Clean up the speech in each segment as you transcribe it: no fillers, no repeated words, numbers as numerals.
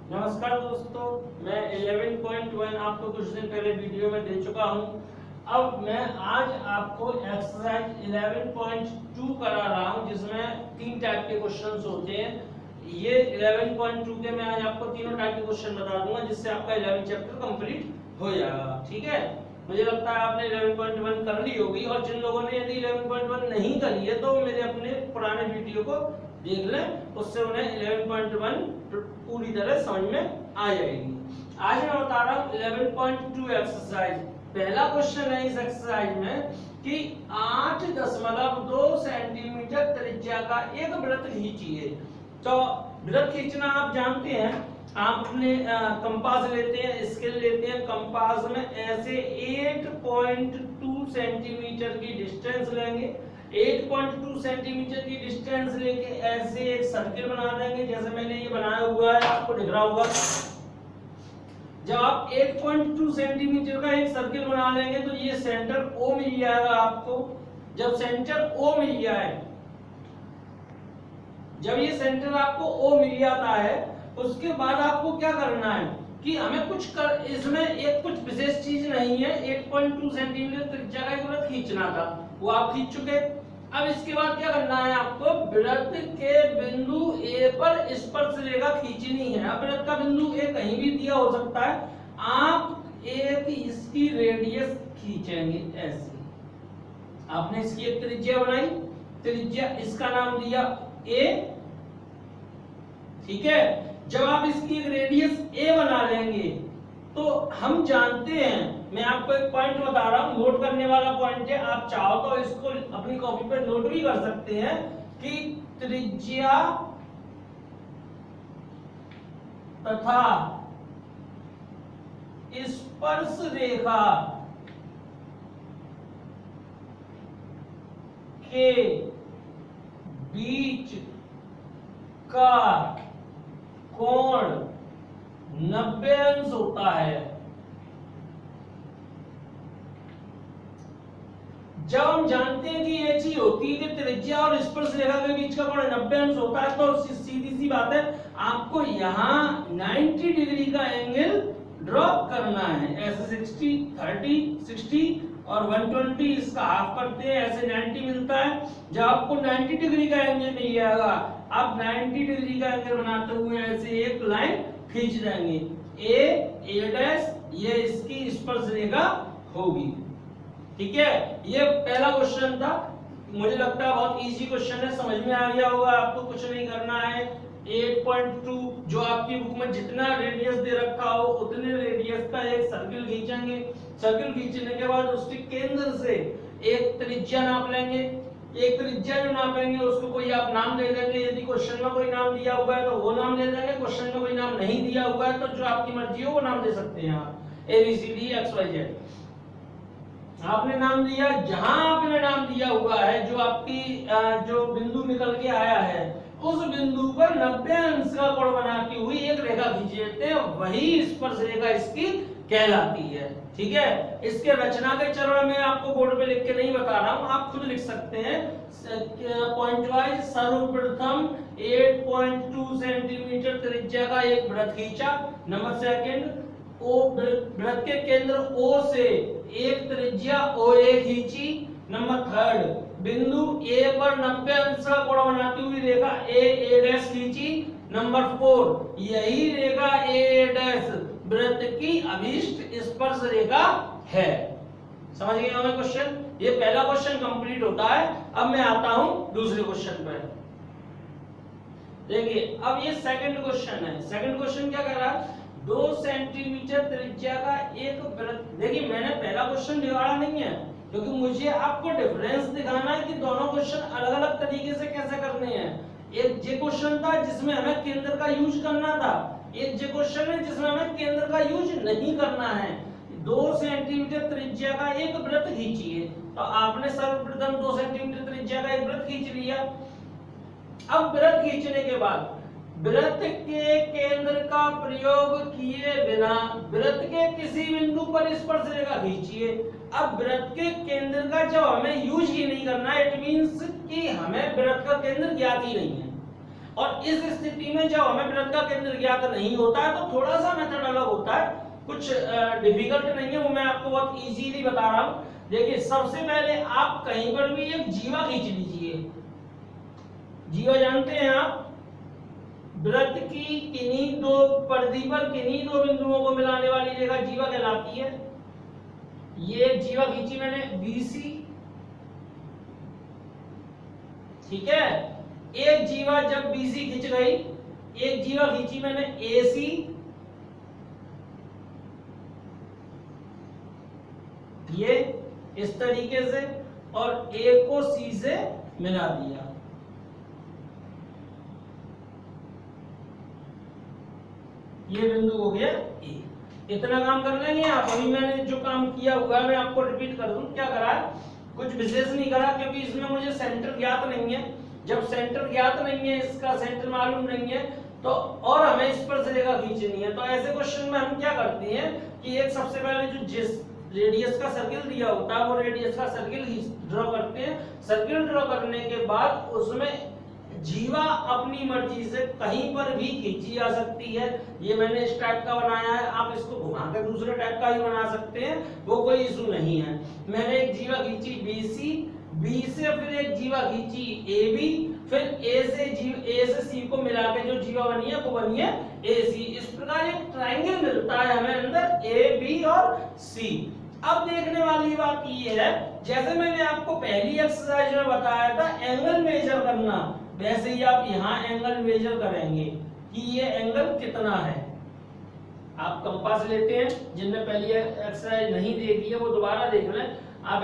नमस्कार दोस्तों, मैं 11.1 आपको कुछ दिन पहले वीडियो में दे चुका हूं। अब मैं आज आपको एक्सरसाइज 11.2 करा रहा हूं, जिसमें 3 टाइप के क्वेश्चंस होते हैं। ये 11.2 के मैं आज आपको तीनों टाइप के क्वेश्चन बता दूंगा, जिससे आपका 11 चैप्टर कंप्लीट हो जाएगा। ठीक है, मुझे लगता है आपने 11.1 कर ली होगी, और जिन लोगों ने यदि 11.1 नहीं करी है तो मेरे अपने पुराने वीडियो को देख लें, उससे उन्हें 11.1 पूरी तरह समझ में आ जाएगी। आज मैं बता रहा हूँ 11.2 एक्सरसाइज। पहला क्वेश्चन है इस एक्सरसाइज में कि 8.2 सेंटीमीटर त्रिज्या का एक वृत्त खींचिए। तो वृत्त खींचना आप जानते हैं, आप अपने कंपास लेते हैं, स्केल लेते हैं, कंपास में ऐसे 8.2 सेंटीमीटर की डिस्टेंस लेंगे। 8.2 सेंटीमीटर की डिस्टेंस लेके ऐसे एक सर्किल बना देंगे, जैसे मैंने ये बनाया हुआ है, आपको दिख रहा होगा। जब आप 8.2 सेंटीमीटर का एक सर्किल बना लेंगे तो ये सेंटर O मिल जाएगा आपको। जब सेंटर O मिल जाए, जब ये सेंटर आपको O मिल जाता है, उसके बाद आपको क्या करना है कि हमें इसमें एक कुछ विशेष चीज नहीं है। 8.2 सेंटीमीटर त्रिज्या का एक वृत्त खींचना था, वो आप खींच चुके। अब इसके बाद क्या करना है आपको, वृत्त के बिंदु A पर स्पर्श रेखा खींचनी है। अब वृत्त का बिंदु A कहीं भी दिया हो सकता है, आप एक इसकी रेडियस खींचेंगे ऐसे। आपने इसकी एक त्रिज्या बनाई, त्रिज्या इसका नाम दिया A, ठीक है। जब आप इसकी एक रेडियस A बना लेंगे तो हम जानते हैं, मैं आपको एक पॉइंट बता रहा हूं, नोट करने वाला पॉइंट है। आप चाहो तो इसको अपनी कॉपी पर नोट भी कर सकते हैं कि त्रिज्या तथा स्पर्श रेखा के बीच का कोण 90 अंश होता है। जब हम जानते हैं कि ये चीज होती है कि त्रिज्या और स्पर्श रेखा के बीच का कोण 90 अंश होता है, तो सीधी सी बात है, आपको यहाँ 90 डिग्री का एंगल ड्रॉ करना है। ऐसे 60, 30, 60 और 120 इसका हाफ करते हैं, ऐसे 90 मिलता है। जब आपको 90 डिग्री का एंगल मिल जाएगा, आप 90 डिग्री का एंगल बनाते हुए ऐसे एक लाइन खींच देंगे। A डैश, ये इसकी स्पर्श रेखा होगी। ठीक है, ये पहला क्वेश्चन था। मुझे लगता है बहुत इजी क्वेश्चन है, समझ में आ गया होगा। आपको कुछ नहीं करना है। 8.2 जो आपकी बुक में जितना रेडियस दे रखा हो उतने रेडियस का एक सर्किल खींचेंगे। सर्किल खींचने के बाद उसके केंद्र से एक त्रिज्या नाप लेंगे। एक त्रिज्या जो नापेंगे उसको कोई आप नाम दे देंगे। यदि क्वेश्चन में कोई नाम दिया हुआ है तो वो नाम दे देंगे, क्वेश्चन में कोई नाम नहीं दिया हुआ है तो जो आपकी मर्जी हो वो नाम दे सकते हैं आप, ABCD XYZ। आपने नाम दिया, जहां आपने नाम दिया हुआ है, जो आपकी जो बिंदु निकल के आया है, उस बिंदु पर 90 अंश का कोण बनाती हुई एक रेखा खींच लेते हैं, वही स्पर्श रेखा इसकी कहलाती है। ठीक है, इसके रचना के चरण में आपको बोर्ड पे लिख के नहीं बता रहा हूं, आप खुद लिख सकते हैं पॉइंट वाइज। सर्वप्रथम 8.2 सेंटीमीटर त्रिज्या का एक वृत्त खींचा। नंबर सेकंड, वृत्त के केंद्र O से एक त्रिज्या OA खींची। नंबर थर्ड, बिंदु A पर 90 अंश का कोण बनाती हुई रेखा A डैश खींची। नंबर 4, यही रेखा A डैश वृत्त की अभीष्ट स्पर्श रेखा है। समझ गए होंगे क्वेश्चन। ये पहला क्वेश्चन कंप्लीट होता है। अब मैं आता हूं दूसरे क्वेश्चन पर। देखिए, अब ये सेकंड क्वेश्चन है। सेकंड क्वेश्चन क्या कह रहा है, 2 सेंटीमीटर त्रिज्या का एक वृत्त। देखिए, मैंने पहला क्वेश्चन बिगाड़ा नहीं है, क्योंकि मुझे आपको डिफरेंस दिखाना है कि दोनों क्वेश्चन अलग अलग तरीके से कैसे करने हैं। एक ये क्वेश्चन था जिसमें हमें केंद्र का यूज करना था, एक ये क्वेश्चन है जिसमें हमें केंद्र का यूज नहीं करना है। 2 सेंटीमीटर त्रिज्या का एक वृत्त खींचिए। तो आपने सर्वप्रथम 2 सेंटीमीटर त्रिज्या का एक वृत्त खींच लिया। अब वृत्त खींचने के बाद वृत्त के केंद्र का प्रयोग किए बिना वृत्त के किसी बिंदु पर स्पर्श रेखा खींचिए। अब वृत्त के केंद्र का जब हमें यूज ही नहीं करना है, इट मींस कि हमें वृत्त का केंद्र ज्ञात ही नहीं है। और इस स्थिति में जब हमें वृत्त का केंद्र ज्ञात नहीं होता है तो थोड़ा सा मेथड अलग होता है, कुछ डिफिकल्ट नहीं है, वो मैं आपको बहुत इजीली बता रहा हूं। देखिए सबसे पहले आप कहीं पर भी एक जीवा खींच लीजिए। जीवा जानते हैं आप, वृत्त की किन्हीं दो परिधि पर किन्हीं दो बिंदुओं को मिलाने वाली रेखा जीवा कहलाती है। ये एक जीवा खींची मैंने BC, ठीक है। एक जीवा जब BC खींच गई, एक जीवा खींची मैंने AC, ये इस तरीके से, और A को C से मिला दिया। ये बिंदु हो गया A। इतना काम कर लेंगे आप। अभी मैंने जो काम किया हुआ मैं आपको रिपीट कर दूं। क्या करा है, कुछ विशेष नहीं करा, क्योंकि इसमें मुझे सेंटर ज्ञात नहीं है। जब सेंटर ज्ञात नहीं है, इसका सेंटर मालूम नहीं है, तो और हमें इस पर से रेखा खींचनी है, तो ऐसे क्वेश्चन में हम क्या करते हैं कि एक सबसे पहले जो जिस रेडियस का सर्किल दिया होता है वो रेडियस का सर्किल ड्रॉ करते हैं। सर्किल ड्रॉ करने के बाद उसमें जीवा अपनी मर्जी से कहीं पर भी खींची जा सकती है। ये मैंने इस टाइप का बनाया है, आप इसको घुमाकर दूसरे टाइप का भी बना सकते हैं, वो कोई इशू नहीं है। मैंने एक जीवा खींची BC, B से फिर एक जीवा खींची AB, फिर A से C को मिला के जो जीवा बनी है वो बनी है AC। इस प्रकार एक ट्रायंगल मिलता है हमें अंदर AB और C। अब देखने वाली बात ये है, जैसे मैंने आपको पहली एक्सरसाइज में बताया था एंगल मेजर करना, वैसे ही आप यहाँ एंगल मेजर करेंगे कि ये एंगल कितना है। आप कंपास लेते हैं, जिनने पहली एक्सरसाइज नहीं देखी है वो दोबारा देख लें। आप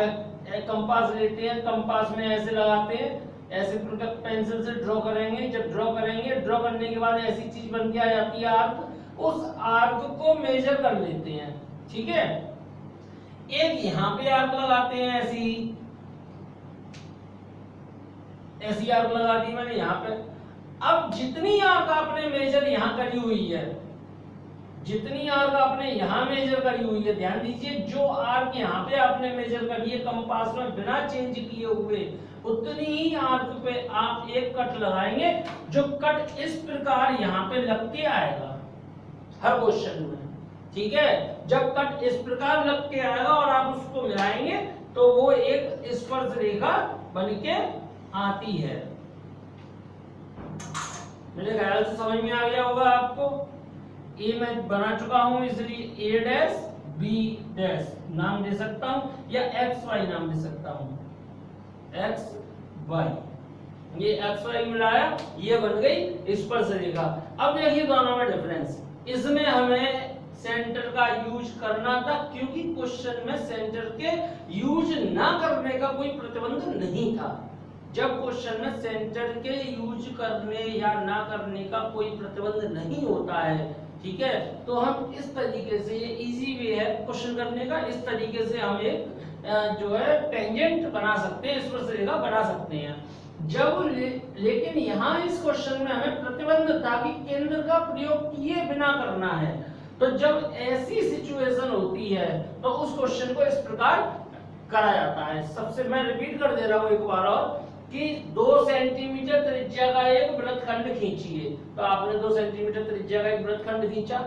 कंपास लेते हैं, कंपास में ऐसे लगाते हैं, ऐसे पेंसिल से ड्रॉ करेंगे। जब ड्रॉ करेंगे, ड्रॉ करने के बाद ऐसी चीज बन के आ जाती है आर्क। उस आर्क को मेजर कर लेते हैं, ठीक है। एक यहाँ पे आर्क लगाते हैं, ऐसी आर्क लगा दी मैंने यहाँ पे। अब जितनी आर्क आपने मेजर यहाँ करी हुई है, जितनी आर्क आपने यहाँ मेजर करी हुई है, ध्यान दीजिए, जो आर्क यहाँ पे आपने मेजर करी है कंपास में बिना चेंज किए हुए, उतनी ही आर्क पे आप एक कट लगाएंगे, जो कट इस प्रकार यहाँ पे लग के आएगा हर क्वेश्चन में, ठीक है। जब कट इस प्रकार लग के आएगा और आप उसको मिलाएंगे तो वो एक स्पर्श रेखा बन के आती है। मेरे ख्याल से समझ में आ गया होगा आपको। ए मैं बना चुका हूं, इसलिए A डैश B डैश नाम दे सकता हूं, या XY नाम दे सकता हूं, XY। ये XY मिलाया, ये बन गई स्पर्श रेखा। अब देखिए दोनों में डिफरेंस। इसमें हमें सेंटर का यूज करना था, क्योंकि क्वेश्चन में सेंटर के यूज ना करने का कोई प्रतिबंध नहीं था। जब क्वेश्चन में सेंटर के यूज करने या ना करने का कोई प्रतिबंध नहीं होता है, ठीक है, तो हम इस तरीके से, ये इजी वे है क्वेश्चन करने का, इस तरीके से हम एक जो है टेंजेंट बना सकते हैं, स्पर्श रेखा बना सकते हैं। जब लेकिन यहाँ इस क्वेश्चन में हमें प्रतिबंध था कि केंद्र का प्रयोग किए बिना करना है, तो जब ऐसी सिचुएशन होती है तो उस क्वेश्चन को इस प्रकार करा जाता है। सबसे मैं रिपीट कर दे रहा हूँ एक बार और, कि 2 सेंटीमीटर त्रिज्या का एक वृत्तखंड खींचिए। तो आपने 2 सेंटीमीटर त्रिज्या का एक वृत्तखंड खींचा।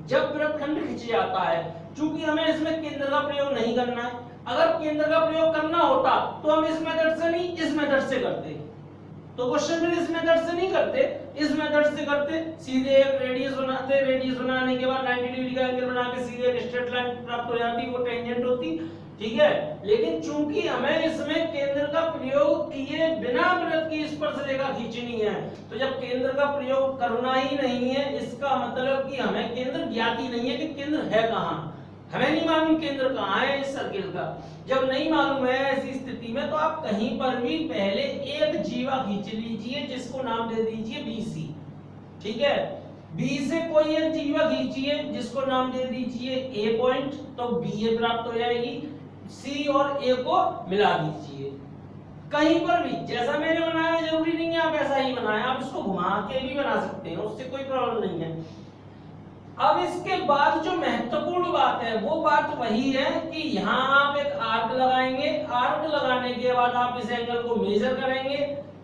जब वृत्तखंड खींच जाता है, चूंकि हमें इसमें केंद्र का प्रयोग नहीं करना है, अगर केंद्र का प्रयोग करना होता तो हम इस मेथड से नहीं, इस मेथड से करते। तो क्वेश्चन में इस मेथड से नहीं करते, इस मेथड से करते, सीधे एक रेडियस बनाते, रेडियस बनाने के बाद 90 डिग्री का एंगल बना के सीधे एक स्ट्रेट लाइन प्राप्त हो जाती, वो टेंजेंट होती, ठीक है। लेकिन चूंकि हमें इसमें केंद्र का प्रयोग किए बिना वृत्त की स्पर्श रेखा खींचनी है, तो जब केंद्र का प्रयोग करना ही नहीं है, इसका मतलब कि हमें केंद्र ज्ञात ही नहीं है कि केंद्र है कहाँ। हमें नहीं मालूम केंद्र कहाँ है इस सर्किल का। जब नहीं मालूम है ऐसी स्थिति में, तो आप कहीं पर भी पहले एक जीवा खींच लीजिए, जिसको नाम दे दीजिए BC, ठीक है। B से कोई एक जीवा खींचिए, जिसको नाम दे दीजिए A पॉइंट, तो BA प्राप्त हो जाएगी। C और A को मिला दीजिए कहीं पर भी, जैसा मैंने बनाया जरूरी नहीं है आप ऐसा ही बनाएं, आप इसको घुमा के भी बना सकते हैं, उससे कोई प्रॉब्लम नहीं है। अब इसके बाद जो महत्वपूर्ण बात है वो बात वही है कि यहाँ आप एक आर्क लगाएंगे, आर्क लगाने के बाद आप इस एंगल को मेजर करेंगे,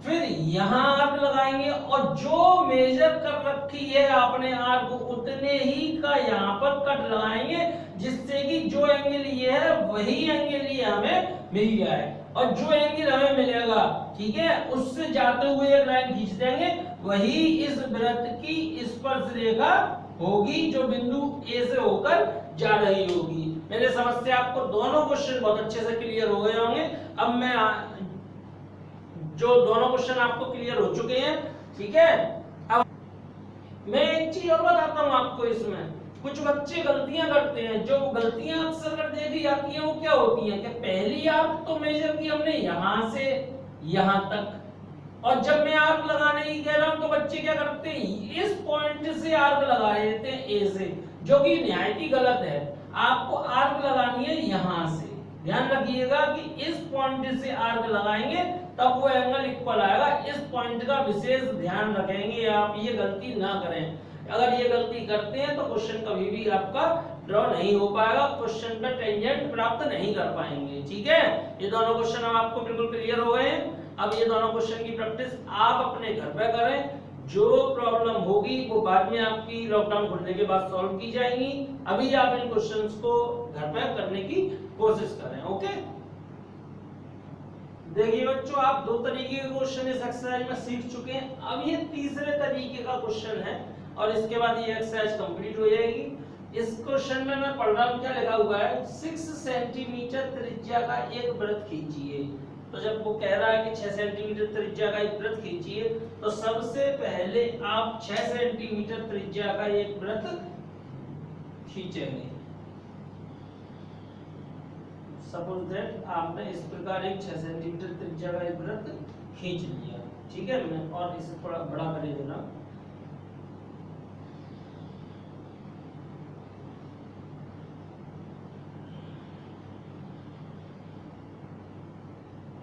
फिर यहाँ आर्क लगाएंगे और जो मेजर कर रखी है आपने आर्क उतने ही का यहाँ पर कट लगाएंगे, जिससे कि जो एंगल ये है वही एंगल ये हमें मिल जाए। और जो एंगल हमें मिलेगा, ठीक है, उससे जाते हुए एक लाइन खींच देंगे, वही इस वृत्त की स्पर्श रेखा होगी जो बिंदु ए से होकर जा रही होगी। मेरे समझ से आपको दोनों क्वेश्चन बहुत अच्छे से क्लियर हो गए होंगे। अब मैं जो दोनों क्वेश्चन आपको क्लियर हो चुके हैं, ठीक है। अब मैं एक चीज और बताता हूं आपको, इसमें कुछ बच्चे गलतियां करते हैं। जो गलतियां अक्सर कर देखी जाती हैं वो क्या होती हैं कि पहली आर्क तो मेजर की हमने यहां से यहां तक, और जब मैं आर्क लगाने की कह रहा हूं तो बच्चे क्या करते हैं, इस पॉइंट से आर्क लगा देते हैं ए से, जो कि निहायत ही गलत है। आपको आर्क लगानी है यहां से। ध्यान रखिएगा कि इस पॉइंट से आर्क लगाएंगे तब वो एंगल इक्वल आएगा। इस पॉइंट का विशेष ध्यान रखेंगे आप, ये गलती ना करें। अगर ये गलती करते हैं तो क्वेश्चन कभी भी आपका ड्रॉ नहीं हो पाएगा, क्वेश्चन का टेंजेंट प्राप्त नहीं कर पाएंगे। ठीक है, ये दोनों क्वेश्चन अब आपको बिल्कुल क्लियर हो गए हैं। अब ये दोनों क्वेश्चन की प्रैक्टिस आप अपने घर पे करें। जो प्रॉब्लम होगी वो बाद में आपकी लॉकडाउन खुलने के बाद सॉल्व की जाएंगी। अभी आप इन क्वेश्चंस को घर पे करने की कोशिश करें। ओके, देखिए बच्चों, आप दो तरीके के क्वेश्चन इस एक्सरसाइज में सीख चुके हैं। अब ये तीसरे तरीके का क्वेश्चन है और इसके बाद ये एक्सरसाइज कंप्लीट हो जाएगी। इस क्वेश्चन में मैं पढ़ रहा हूं, क्या लिखा हुआ है, 6 सेंटीमीटर त्रिज्या का एक वृत्त खींचिए। तो जब वो कह रहा है कि 6 सेंटीमीटर त्रिज्या का एक वृत्त खींचिए, तो सबसे पहले आप 6 सेंटीमीटर त्रिज्या का एक वृत्त खींचेंगे। सपोज दैट आपने इस प्रकार एक 6 सेंटीमीटर त्रिज्या का एक वृत्त खींच लिया। ठीक है, मैं और इसे थोड़ा बड़ा कर देना।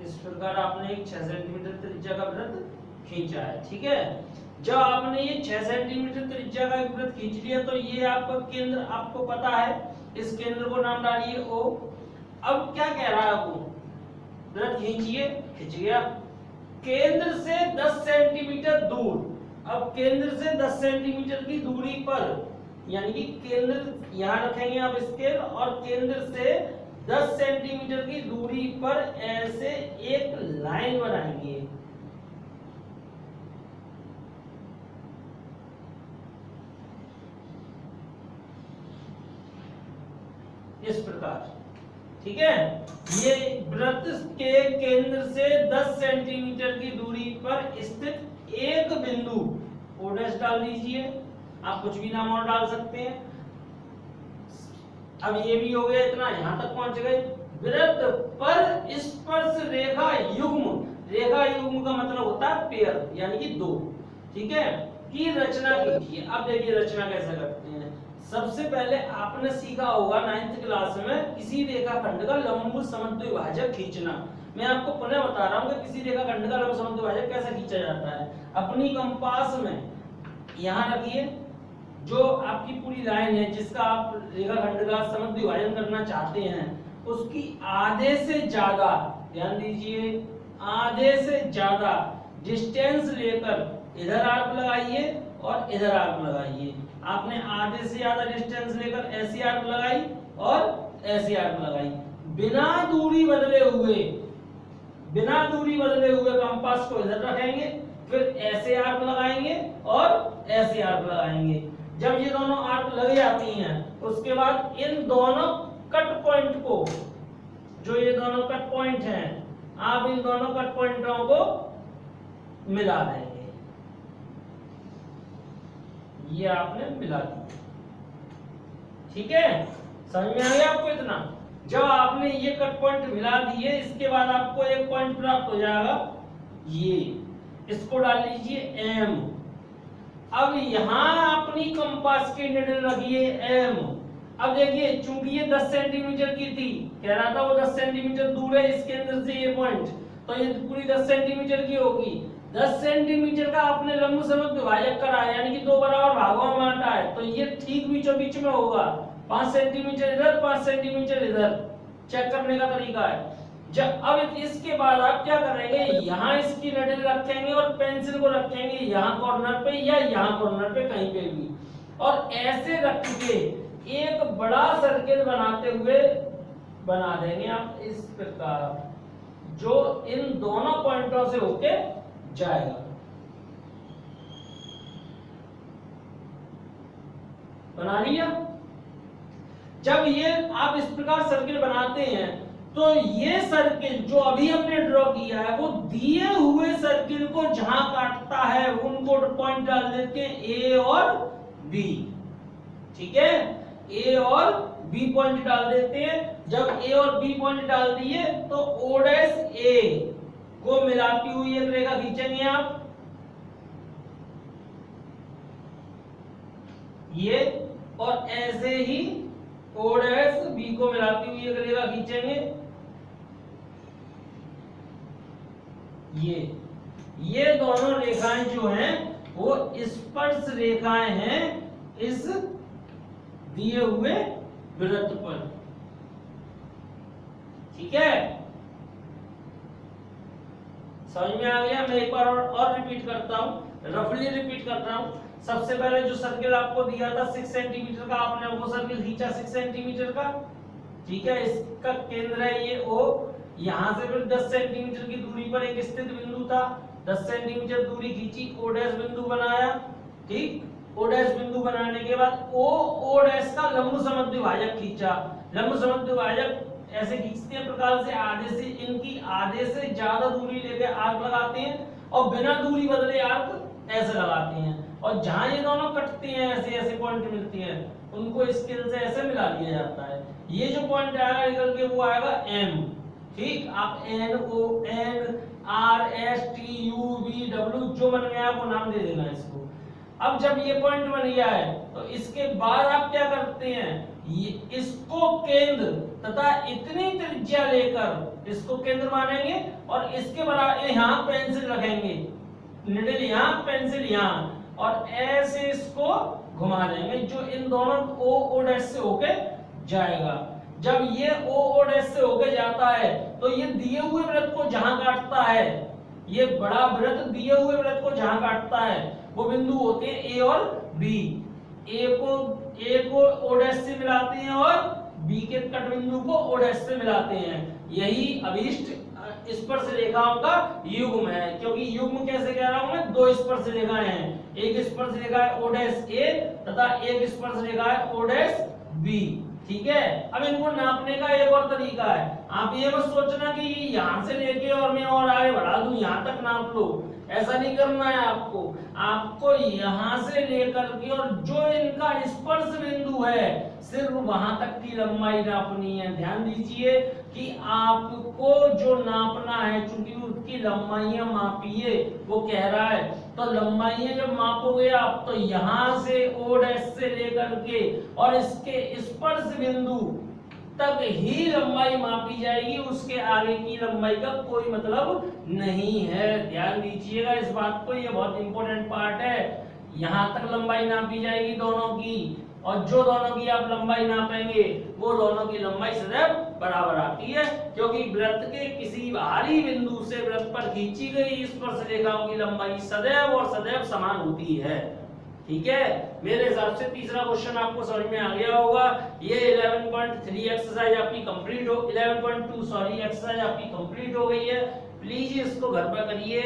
इस प्रकार आपने एक 6 सेंटीमीटर त्रिज्या का वृत्त खींचा है। ठीक है, जब आपने ये 6 सेंटीमीटर त्रिज्या का एक वृत्त खींच लिया तो ये आपका केंद्र आपको पता है, इस केंद्र को नाम डालिए O। अब क्या कह रहा है वो, वृत्त खींचिए, खींच गया। केंद्र से 10 सेंटीमीटर दूर, अब केंद्र से 10 सेंटीमीटर की दूरी पर, यानी कि केंद्र यहां रखेंगे आप स्केल, और केंद्र से 10 सेंटीमीटर की दूरी पर ऐसे एक लाइन बनाएंगे। इस प्रकार, ठीक है। ये वृत्त के केंद्र से 10 सेंटीमीटर की दूरी पर स्थित एक बिंदु O' डाल दीजिए, आप कुछ भी नाम और डाल सकते हैं। अब ये भी हो गया, इतना यहां तक पहुंच गए। वृत्त पर स्पर्श रेखा युग्म, रेखा युग्म का मतलब होता है पेयर, यानी कि दो, ठीक है, की रचना कीजिए। अब देखिए रचना कैसे करते हैं। सबसे पहले आपने सीखा होगा 9th क्लास में किसी रेखाखंड का लंब समद्विभाजक खींचना। मैं आपको पुनः बता रहा हूं कि किसी रेखाखंड का लंब समद्विभाजक कैसे खींचा जाता है। अपनी कंपास में यहां रखिए जो आपकी पूरी लाइन है जिसका आप रेखाखंड का समद्विभाजन करना चाहते हैं, उसकी आधे से ज्यादा, ध्यान दीजिए, आधे से ज्यादा डिस्टेंस लेकर इधर आर्क लगाइए और इधर आर्क लगाइए। आपने आधे से ज्यादा डिस्टेंस लेकर ऐसी आर्क लगाई और ऐसी आर्क लगाई। बिना दूरी बदले हुए कंपास को इधर रखेंगे, फिर ऐसे आर्क लगाएंगे और ऐसे आर्क लगाएंगे। जब ये दोनों आर्क लग जाती हैं, उसके बाद इन दोनों कट पॉइंट को, जो ये दोनों कट पॉइंट हैं, आप इन दोनों कट पॉइंटों को मिला देंगे। ये आपने मिला दिया, ठीक है, समझ में आ गया आपको इतना। जब आपने ये कट पॉइंट मिला दिए, इसके बाद आपको एक पॉइंट प्राप्त हो जाएगा, ये, इसको डाल लीजिए M। अब यहां अपनी कंपास की निडल रखिए M। अब देखिए, चूंकि ये 10 सेंटीमीटर की थी, कह रहा था वो 10 सेंटीमीटर दूर है इस केंद्र से ये पॉइंट, तो ये पूरी 10 सेंटीमीटर की होगी। 10 सेंटीमीटर का आपने लंब समद्विभाजक करा है, यानी कि दो बराबर भागों में बांटा है, तो ये ठीक बीचों बीच में होगा। 5 सेंटीमीटर इधर, 5 सेंटीमीटर इधर, चेक करने का तरीका है। जब अब इसके बाद आप क्या करेंगे, यहाँ इसकी नडल रखेंगे और पेंसिल को रखेंगे यहाँ कॉर्नर पे या यहाँ कॉर्नर पे कहीं पे भी, और ऐसे रख के एक बड़ा सर्किल बनाते हुए बना देंगे आप इस प्रकार, जो इन दोनों पॉइंटों से होके जाएगा। बना लिया। जब ये आप इस प्रकार सर्किल बनाते हैं तो ये सर्किल जो अभी हमने ड्रॉ किया है वो दिए हुए सर्किल को जहां काटता है उनको पॉइंट डाल देते हैं ए और बी। ठीक है, ए और बी पॉइंट डाल देते हैं। जब ए और बी पॉइंट डाल दिए तो ओ डैश ए को मिलाती हुई एक रेखा खींचेंगे आप, ये, और ऐसे ही ओ डैश बी को मिलाती हुई एक रेखा खींचेंगे, ये दोनों रेखाएं जो हैं वो स्पर्श रेखाएं हैं इस दिए हुए वृत्त पर। ठीक है, समझ में आ गया? मैं एक बार और रिपीट करता हूं, रफली रिपीट कर रहा हूं। सबसे पहले जो सर्किल आपको दिया था 6 सेंटीमीटर का, आपने वो सर्किल खींचा 6 सेंटीमीटर का। ठीक है, इसका केंद्र है ये O, यहां से फिर 10 सेंटीमीटर की दूरी पर एक स्थित बिंदु था, 10 सेंटीमीटर दूरी खींची, O डैश बिंदु बनाया। ठीक, O डैश बिंदु बनाने के बाद O डैश का लंब समद्विभाजक खींचा। लंब समद्विभाजक ऐसे खींचते हैं प्रकार से, आधे से इनकी आधे से ज्यादा दूरी लेके आर्क लगाते हैं और बिना दूरी बदले आर्क ऐसे लगाते हैं, और जहां ये दोनों कटते हैं ऐसे ऐसे पॉइंट मिलती हैं उनको स्केल से ऐसे मिला लिया जाता है। ये जो पॉइंट आएगा निकल के वो आएगा M। ठीक, आप NO, N, R, S, T, U, V, W जो बन गया वो नाम दे देना इसको। अब जब ये पॉइंट बन गया है तो इसके बाद आप क्या करते हैं, ये इसको केंद्र तथा इतनी त्रिज्या लेकर इसको केंद्र मानेंगे और इसके बराबर यहाँ पेंसिल रखेंगे, निडल यहाँ पेंसिल यहाँ, और ऐसे इसको घुमा देंगे जो इन दोनों O डैश से होके जाएगा। जब ये O डैश से होके जाता है तो ये दिए हुए वृत्त को जहां काटता है, ये बड़ा वृत्त दिए हुए वृत्त को जहां काटता है वो बिंदु होते हैं A और B। A को O डैश से मिलाते हैं और B के कट बिंदु को O डैश से मिलाते हैं। यही अभीष्ट स्पर्श रेखाओं का युग्म है। क्योंकि युग्म कैसे कह रहा हूं मैं, दो स्पर्श रेखाएं हैं, एक स्पर्श रेखा है O डैश A तथा एक स्पर्श रेखा है O डैश B। ठीक है, अब इनको नापने का एक और तरीका है। आप ये मत सोचना कि यहां से लेके और मैं और आगे बढ़ा दूं यहां तक नाप लो, ऐसा नहीं करना है आपको। आपको यहां से लेकर के और जो इनका स्पर्श बिंदु है सिर्फ वहां तक की लंबाई नापनी है। ध्यान दीजिए कि आपको जो नापना है, चूंकि उसकी लंबाइयां मापिए वो कह रहा है, तो लंबाइयां जब मापोगे आप तो यहां से O डैश से लेकर के और इसके स्पर्श बिंदु तक ही लंबाई मापी जाएगी, उसके आगे की लंबाई का कोई मतलब नहीं है। ध्यान दीजिएगा इस बात को, ये बहुत इंपॉर्टेंट पार्ट है। यहां तक लंबाई नापी जाएगी दोनों की, और जो दोनों की आप लंबाई नापेंगे वो दोनों की लंबाई सदैव बराबर आती है, क्योंकि वृत्त के किसी बाहरी बिंदु से वृत्त पर खींची गई स्पर्श रेखाओं की लंबाई सदैव और सदैव समान होती है। ठीक है, मेरे हिसाब से तीसरा क्वेश्चन आपको समझ में आ गया होगा। ये 11.3 एक्सरसाइज आपकी कंप्लीट हो 11.2 सॉरी एक्सरसाइज आपकी कंप्लीट हो गई है। प्लीज इसको घर पर करिए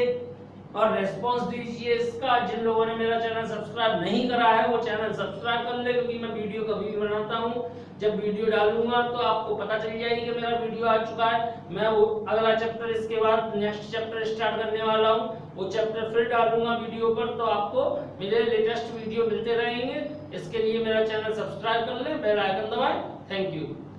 और रेस्पॉन्स दीजिए इसका। जिन लोगों ने मेरा चैनल सब्सक्राइब नहीं करा है वो चैनल सब्सक्राइब कर ले, क्योंकि मैं वीडियो कभी भी बनाता हूँ जब वीडियो डालूंगा तो आपको पता चल जाएगी कि मेरा वीडियो आ चुका है। मैं वो अगला चैप्टर इसके बाद नेक्स्ट चैप्टर स्टार्ट करने वाला हूँ, वो चैप्टर फिर डालूंगा वीडियो पर, तो आपको मेरे लेटेस्ट वीडियो मिलते रहेंगे। इसके लिए मेरा चैनल सब्सक्राइब कर ले, बेल आइकन दबाएं। Thank you.